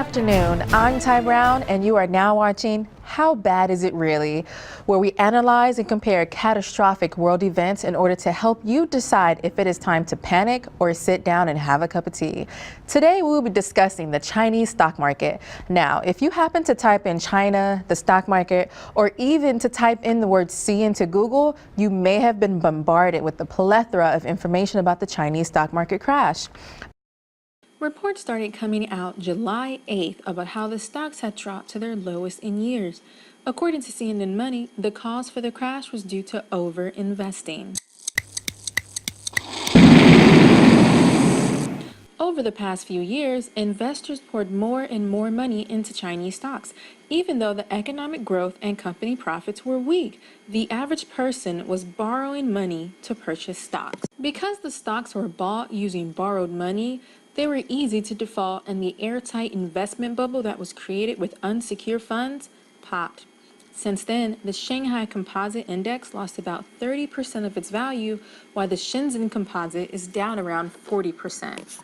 afternoon. I'm Ty Brown, and you are now watching How Bad Is It Really?, where we analyze and compare catastrophic world events in order to help you decide if it is time to panic or sit down and have a cup of tea. Today, we will be discussing the Chinese stock market. Now, if you happen to type in China, the stock market, or even to type in the word C into Google, you may have been bombarded with a plethora of information about the Chinese stock market crash. Reports started coming out July 8th about how the stocks had dropped to their lowest in years. According to CNN Money, the cause for the crash was due to over-investing. Over the past few years, investors poured more and more money into Chinese stocks. Even though the economic growth and company profits were weak, the average person was borrowing money to purchase stocks. Because the stocks were bought using borrowed money, they were easy to default, and the airtight investment bubble that was created with unsecured funds popped. Since then, the Shanghai Composite Index lost about 30% of its value, while the Shenzhen Composite is down around 40%.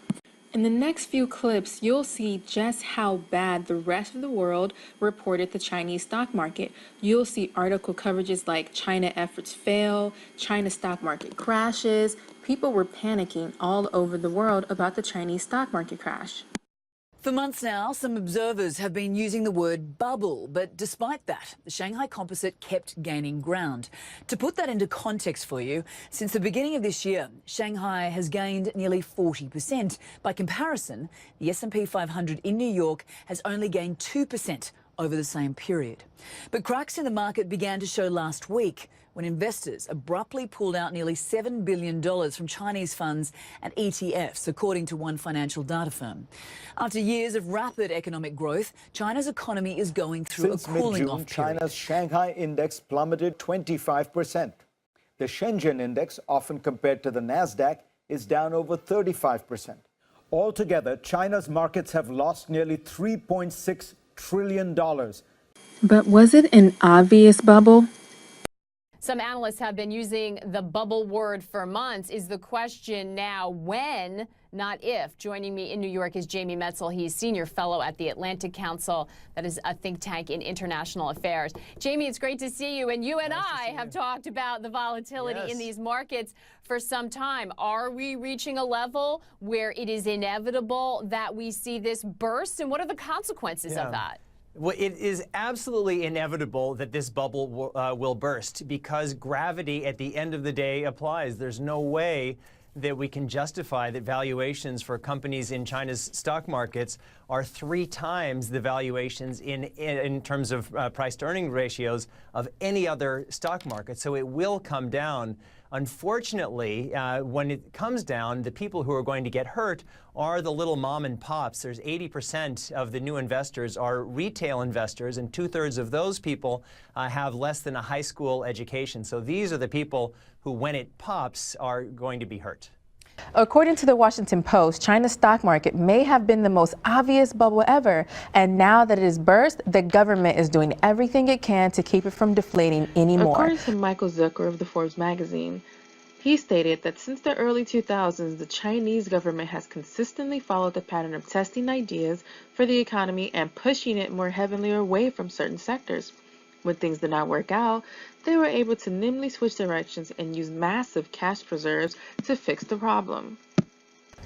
In the next few clips, you'll see just how bad the rest of the world reported the Chinese stock market. You'll see article coverages like China efforts fail, China stock market crashes. People were panicking all over the world about the Chinese stock market crash. For months now, some observers have been using the word bubble, but despite that, the Shanghai Composite kept gaining ground. To put that into context for you, since the beginning of this year, Shanghai has gained nearly 40%. By comparison, the S&P 500 in New York has only gained 2% over the same period. But cracks in the market began to show last week when investors abruptly pulled out nearly $7 billion from Chinese funds and ETFs, according to one financial data firm. After years of rapid economic growth, China's economy is going through a cooling off period. China's Shanghai index plummeted 25%. The Shenzhen index, often compared to the Nasdaq, is down over 35%. Altogether, China's markets have lost nearly $3.6 trillion. But was it an obvious bubble? Some analysts have been using the bubble word for months. Is the question now when, not if? Joining me in New York is Jamie Metzl. He's senior fellow at the Atlantic Council, that is a think tank in international affairs. Jamie, it's great to see you. And you and I have talked about the volatility in these markets for some time. Are we reaching a level where it is inevitable that we see this burst? And what are the consequences of that? Well, it is absolutely inevitable that this bubble will burst because gravity at the end of the day applies. There's no way that we can justify that valuations for companies in China's stock markets are 3 times the valuations in terms of price-to-earning ratios of any other stock market. So it will come down. Unfortunately, when it comes down, the people who are going to get hurt are the little mom and pops. There's 80% of the new investors are retail investors, and 2/3 of those people have less than a high school education. So these are the people who, when it pops, are going to be hurt. According to the Washington Post, China's stock market may have been the most obvious bubble ever. And now that it is burst, the government is doing everything it can to keep it from deflating anymore. According to Michael Zucker of the Forbes magazine, he stated that since the early 2000s, the Chinese government has consistently followed the pattern of testing ideas for the economy and pushing it more heavily away from certain sectors. When things did not work out, they were able to nimbly switch directions and use massive cash preserves to fix the problem.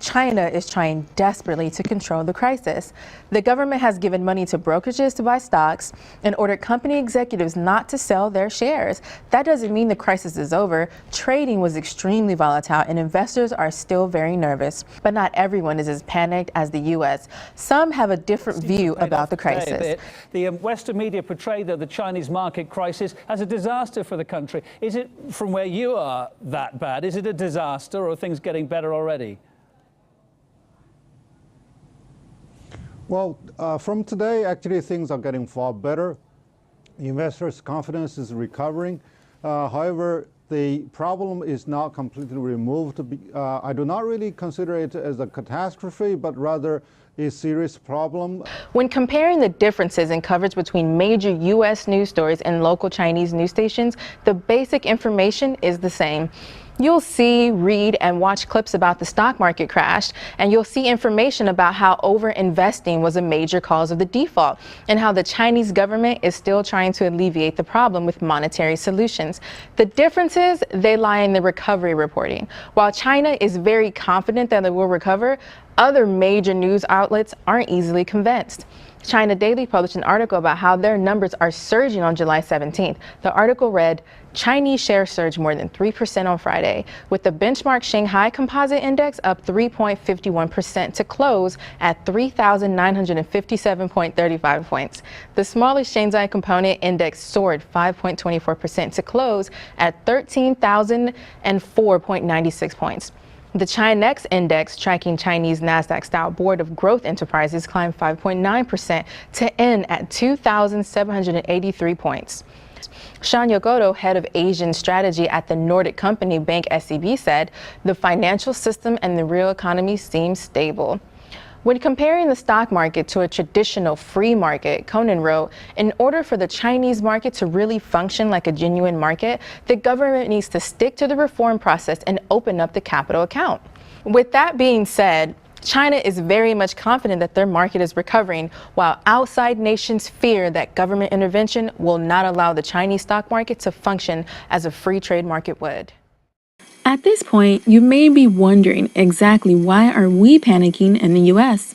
China is trying desperately to control the crisis. The government has given money to brokerages to buy stocks and ordered company executives not to sell their shares. That doesn't mean the crisis is over. Trading was extremely volatile and investors are still very nervous. But not everyone is as panicked as the U.S. Some have a different view about the crisis. The Western media portrayed the Chinese market crisis as a disaster for the country. Is it, from where you are, that bad? Is it a disaster, or are things getting better already? Well, from today, actually, things are getting far better. Investors' confidence is recovering. However, the problem is not completely removed. I do not really consider it as a catastrophe, but rather a serious problem. When comparing the differences in coverage between major U.S. news stories and local Chinese news stations, the basic information is the same. You'll see, read, and watch clips about the stock market crash, and you'll see information about how over-investing was a major cause of the default, and how the Chinese government is still trying to alleviate the problem with monetary solutions. The differences, they lie in the recovery reporting. While China is very confident that it will recover, other major news outlets aren't easily convinced. China Daily published an article about how their numbers are surging on July 17th. The article read, Chinese shares surged more than 3% on Friday, with the benchmark Shanghai Composite Index up 3.51% to close at 3,957.35 points. The smallest Shanghai Component Index soared 5.24% to close at 13,004.96 points. The Chinex index, tracking Chinese NASDAQ-style Board of Growth Enterprises, climbed 5.9% to end at 2,783 points. Sean Yokoto, head of Asian strategy at the Nordic company bank SEB, said, the financial system and the real economy seem stable. When comparing the stock market to a traditional free market, Conan wrote, in order for the Chinese market to really function like a genuine market, the government needs to stick to the reform process and open up the capital account. With that being said, China is very much confident that their market is recovering, while outside nations fear that government intervention will not allow the Chinese stock market to function as a free trade market would. At this point, you may be wondering exactly why are we panicking in the U.S.?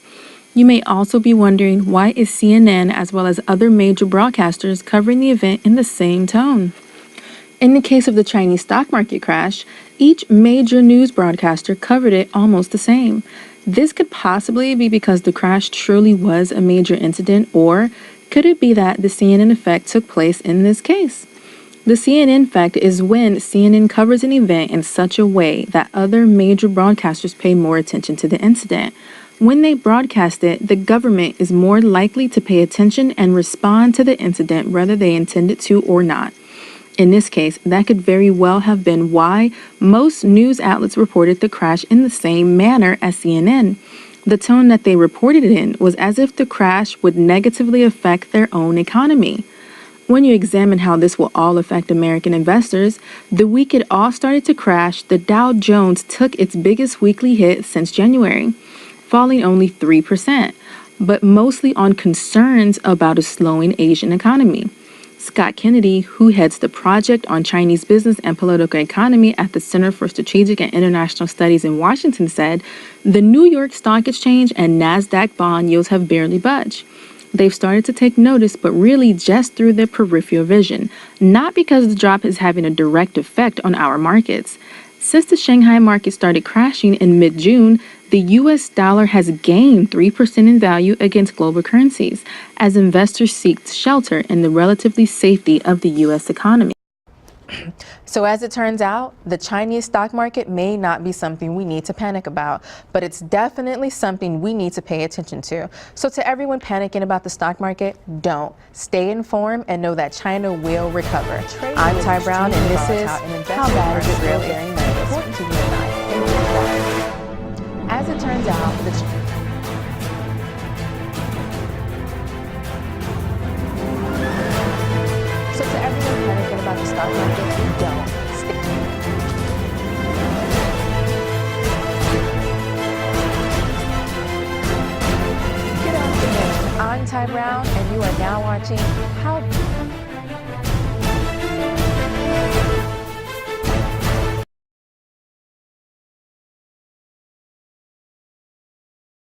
You may also be wondering why is CNN as well as other major broadcasters covering the event in the same tone? In the case of the Chinese stock market crash, each major news broadcaster covered it almost the same. This could possibly be because the crash truly was a major incident, or could it be that the CNN effect took place in this case? The CNN effect is when CNN covers an event in such a way that other major broadcasters pay more attention to the incident. When they broadcast it, the government is more likely to pay attention and respond to the incident whether they intended to or not. In this case, that could very well have been why most news outlets reported the crash in the same manner as CNN. The tone that they reported it in was as if the crash would negatively affect their own economy. When you examine how this will all affect American investors, the week it all started to crash, the Dow Jones took its biggest weekly hit since January, falling only 3%, but mostly on concerns about a slowing Asian economy. Scott Kennedy, who heads the Project on Chinese Business and Political Economy at the Center for Strategic and International Studies in Washington, said, the New York Stock Exchange and NASDAQ bond yields have barely budged. They've started to take notice, but really just through their peripheral vision, not because the drop is having a direct effect on our markets. Since the Shanghai market started crashing in mid-June, the U.S. dollar has gained 3% in value against global currencies as investors seek shelter in the relatively safety of the U.S. economy. So as it turns out, the Chinese stock market may not be something we need to panic about, but it's definitely something we need to pay attention to. So to everyone panicking about the stock market, don't. Stay informed and know that China will recover. I'm Ty Brown, and this is How Bad Is It Really? As it turns out, So to everyone panicking about the stock market, don't. Good afternoon. I'm Ty Brown, and you are now watching How